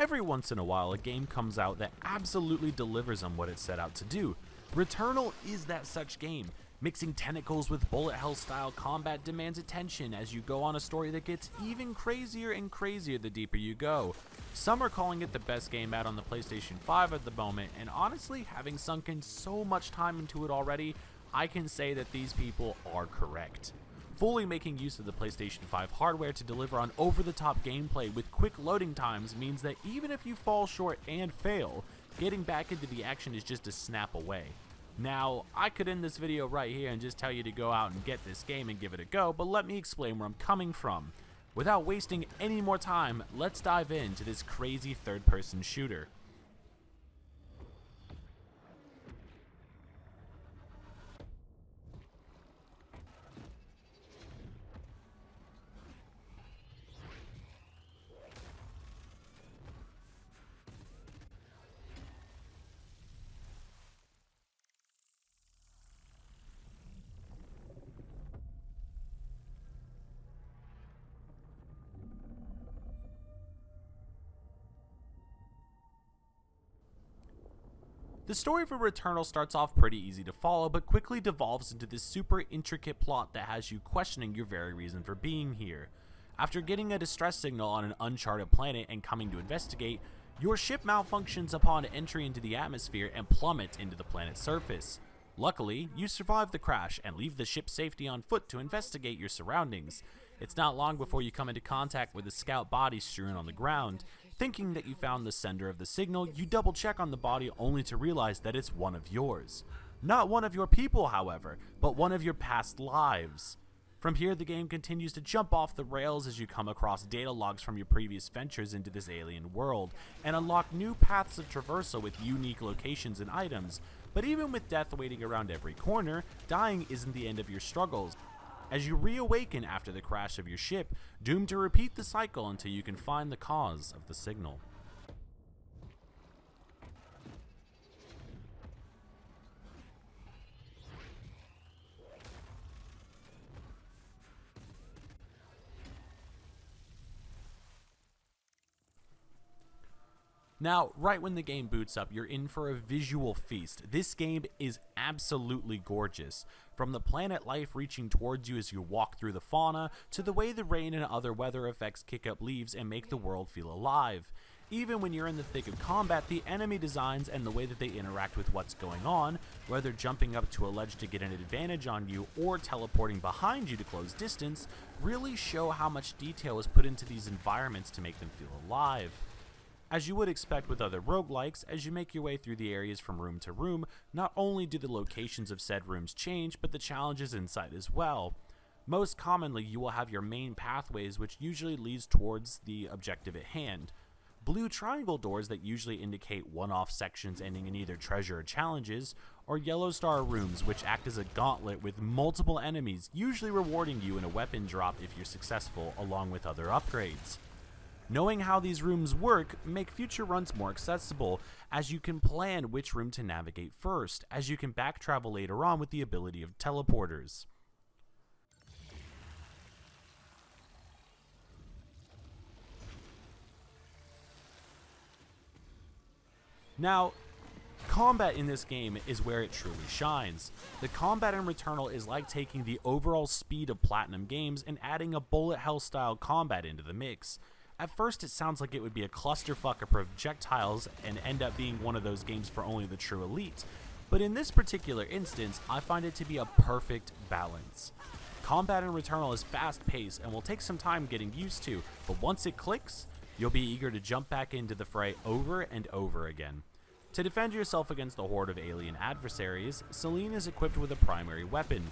Every once in a while, a game comes out that absolutely delivers on what it set out to do. Returnal is that such game. Mixing tentacles with bullet hell style combat demands attention as you go on a story that gets even crazier and crazier the deeper you go. Some are calling it the best game out on the PlayStation 5 at the moment, and honestly, having sunk in so much time into it already, I can say that these people are correct. Fully making use of the PlayStation 5 hardware to deliver on over-the-top gameplay with quick loading times means that even if you fall short and fail, getting back into the action is just a snap away. Now, I could end this video right here and just tell you to go out and get this game and give it a go, but let me explain where I'm coming from. Without wasting any more time, let's dive into this crazy third-person shooter. The story for Returnal starts off pretty easy to follow, but quickly devolves into this super intricate plot that has you questioning your very reason for being here. After getting a distress signal on an uncharted planet and coming to investigate, your ship malfunctions upon entry into the atmosphere and plummets into the planet's surface. Luckily, you survive the crash and leave the ship's safety on foot to investigate your surroundings. It's not long before you come into contact with a scout body strewn on the ground. Thinking that you found the sender of the signal, you double check on the body only to realize that it's one of yours. Not one of your people, however, but one of your past lives. From here, the game continues to jump off the rails as you come across data logs from your previous ventures into this alien world, and unlock new paths of traversal with unique locations and items. But even with death waiting around every corner, dying isn't the end of your struggles, as you reawaken after the crash of your ship, doomed to repeat the cycle until you can find the cause of the signal. Now, right when the game boots up, you're in for a visual feast. This game is absolutely gorgeous. From the planet life reaching towards you as you walk through the fauna, to the way the rain and other weather effects kick up leaves and make the world feel alive. Even when you're in the thick of combat, the enemy designs and the way that they interact with what's going on, whether jumping up to a ledge to get an advantage on you or teleporting behind you to close distance, really show how much detail is put into these environments to make them feel alive. As you would expect with other roguelikes, as you make your way through the areas from room to room, not only do the locations of said rooms change, but the challenges inside as well. Most commonly, you will have your main pathways, which usually leads towards the objective at hand. Blue triangle doors that usually indicate one-off sections ending in either treasure or challenges, or yellow star rooms which act as a gauntlet with multiple enemies, usually rewarding you in a weapon drop if you're successful, along with other upgrades. Knowing how these rooms work make future runs more accessible, as you can plan which room to navigate first, as you can back travel later on with the ability of teleporters. Now, combat in this game is where it truly shines. The combat in Returnal is like taking the overall speed of Platinum Games and adding a bullet hell style combat into the mix. At first it sounds like it would be a clusterfuck of projectiles and end up being one of those games for only the true elite, but in this particular instance I find it to be a perfect balance. Combat in Returnal is fast paced and will take some time getting used to, but once it clicks, you'll be eager to jump back into the fray over and over again. To defend yourself against the horde of alien adversaries, Celine is equipped with a primary weapon.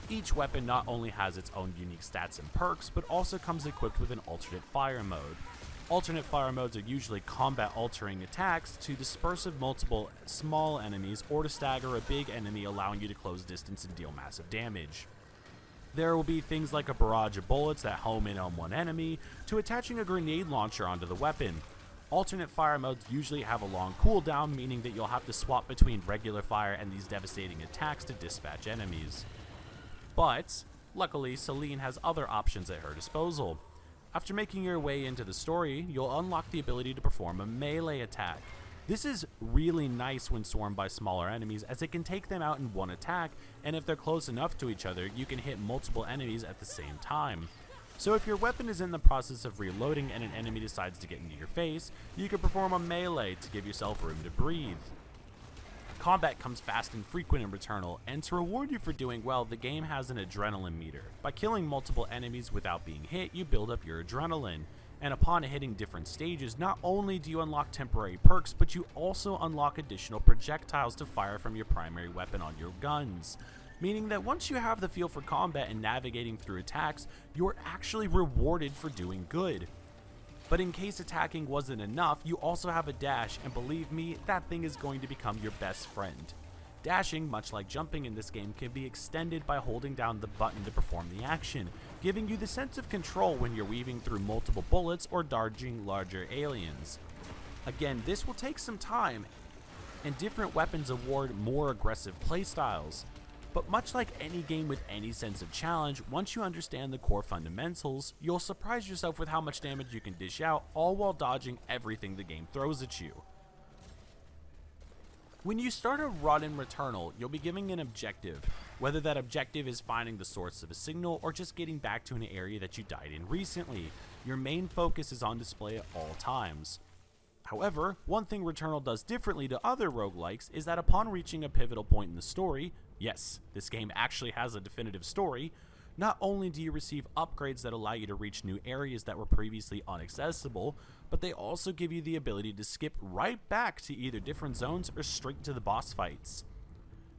Each weapon not only has its own unique stats and perks, but also comes equipped with an alternate fire mode. Alternate fire modes are usually combat-altering attacks to disperse of multiple small enemies or to stagger a big enemy, allowing you to close distance and deal massive damage. There will be things like a barrage of bullets that home in on one enemy, to attaching a grenade launcher onto the weapon. Alternate fire modes usually have a long cooldown, meaning that you'll have to swap between regular fire and these devastating attacks to dispatch enemies. But, luckily, Celine has other options at her disposal. After making your way into the story, you'll unlock the ability to perform a melee attack. This is really nice when swarmed by smaller enemies, as it can take them out in one attack, and if they're close enough to each other, you can hit multiple enemies at the same time. So if your weapon is in the process of reloading and an enemy decides to get into your face, you can perform a melee to give yourself room to breathe. Combat comes fast and frequent in Returnal, and to reward you for doing well, the game has an adrenaline meter. By killing multiple enemies without being hit, you build up your adrenaline. And upon hitting different stages, not only do you unlock temporary perks, but you also unlock additional projectiles to fire from your primary weapon on your guns. Meaning that once you have the feel for combat and navigating through attacks, you're actually rewarded for doing good. But in case attacking wasn't enough, you also have a dash, and believe me, that thing is going to become your best friend. Dashing, much like jumping in this game, can be extended by holding down the button to perform the action, giving you the sense of control when you're weaving through multiple bullets or dodging larger aliens. Again, this will take some time, and different weapons award more aggressive playstyles. But much like any game with any sense of challenge, once you understand the core fundamentals, you'll surprise yourself with how much damage you can dish out, all while dodging everything the game throws at you. When you start a run in Returnal, you'll be given an objective, whether that objective is finding the source of a signal or just getting back to an area that you died in recently. Your main focus is on display at all times. However, one thing Returnal does differently to other roguelikes is that upon reaching a pivotal point in the story, yes, this game actually has a definitive story, not only do you receive upgrades that allow you to reach new areas that were previously inaccessible, but they also give you the ability to skip right back to either different zones or straight to the boss fights.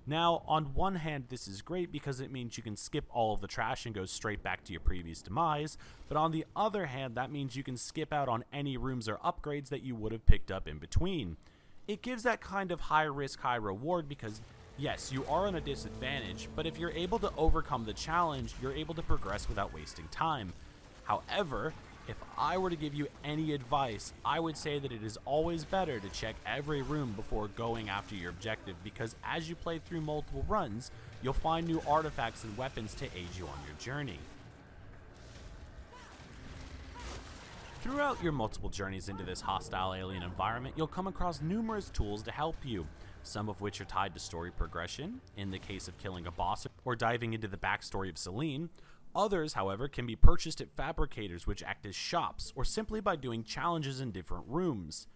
Now, on one hand, this is great because it means you can skip all of the trash and go straight back to your previous demise, but on the other hand, that means you can skip out on any rooms or upgrades that you would have picked up in between. It gives that kind of high risk, high reward because yes, you are on a disadvantage, but if you're able to overcome the challenge, you're able to progress without wasting time. However, if I were to give you any advice, I would say that it is always better to check every room before going after your objective, because as you play through multiple runs, you'll find new artifacts and weapons to aid you on your journey. Throughout your multiple journeys into this hostile alien environment, you'll come across numerous tools to help you, some of which are tied to story progression, in the case of killing a boss or diving into the backstory of Celine. Others, however, can be purchased at fabricators, which act as shops, or simply by doing challenges in different rooms.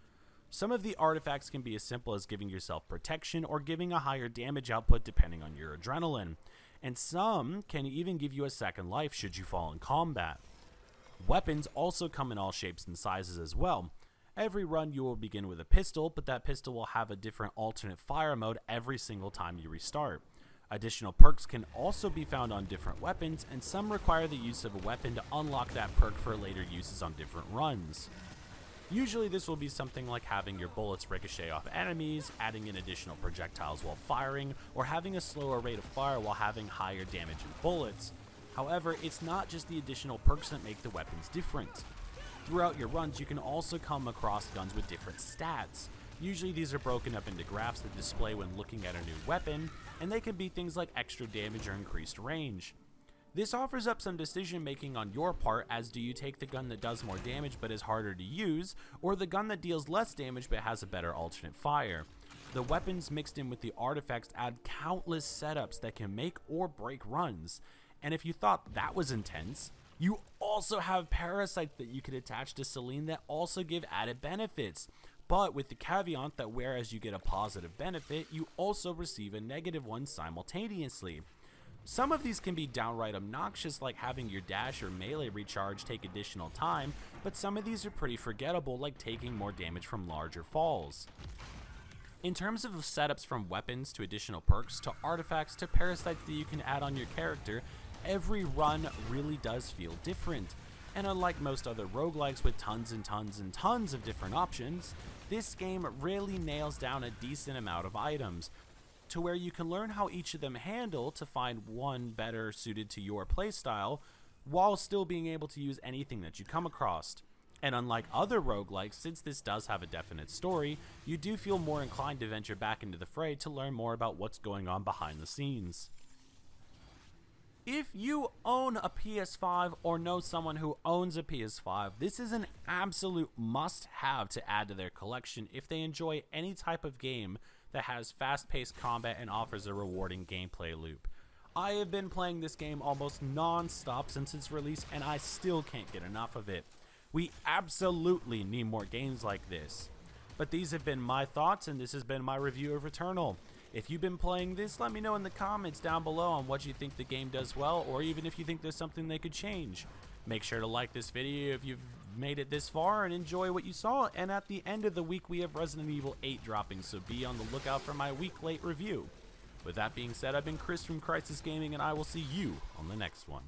Some of the artifacts can be as simple as giving yourself protection or giving a higher damage output depending on your adrenaline, and some can even give you a second life should you fall in combat. Weapons also come in all shapes and sizes as well. Every run you will begin with a pistol, but that pistol will have a different alternate fire mode every single time you restart. Additional perks can also be found on different weapons, and some require the use of a weapon to unlock that perk for later uses on different runs. Usually this will be something like having your bullets ricochet off enemies, adding in additional projectiles while firing, or having a slower rate of fire while having higher damage in bullets. However, it's not just the additional perks that make the weapons different. Throughout your runs, you can also come across guns with different stats. Usually these are broken up into graphs that display when looking at a new weapon, and they can be things like extra damage or increased range. This offers up some decision making on your part, as do you take the gun that does more damage but is harder to use, or the gun that deals less damage but has a better alternate fire. The weapons mixed in with the artifacts add countless setups that can make or break runs, and if you thought that was intense, you also have parasites that you can attach to Celine that also give added benefits, but with the caveat that whereas you get a positive benefit, you also receive a negative one simultaneously. Some of these can be downright obnoxious, like having your dash or melee recharge take additional time, but some of these are pretty forgettable, like taking more damage from larger falls. In terms of setups, from weapons to additional perks to artifacts to parasites that you can add on your character, every run really does feel different. And unlike most other roguelikes with tons and tons and tons of different options, this game really nails down a decent amount of items, to where you can learn how each of them handle to find one better suited to your playstyle, while still being able to use anything that you come across. And unlike other roguelikes, since this does have a definite story, you do feel more inclined to venture back into the fray to learn more about what's going on behind the scenes. If you own a PS5 or know someone who owns a PS5, this is an absolute must-have to add to their collection if they enjoy any type of game that has fast-paced combat and offers a rewarding gameplay loop. I have been playing this game almost non-stop since its release, and I still can't get enough of it. We absolutely need more games like this. But these have been my thoughts, and this has been my review of Returnal. If you've been playing this, let me know in the comments down below on what you think the game does well, or even if you think there's something they could change. Make sure to like this video if you've made it this far and enjoy what you saw. And at the end of the week, we have Resident Evil 8 dropping, so be on the lookout for my week late review. With that being said, I've been Chris from Crisis Gaming, and I will see you on the next one.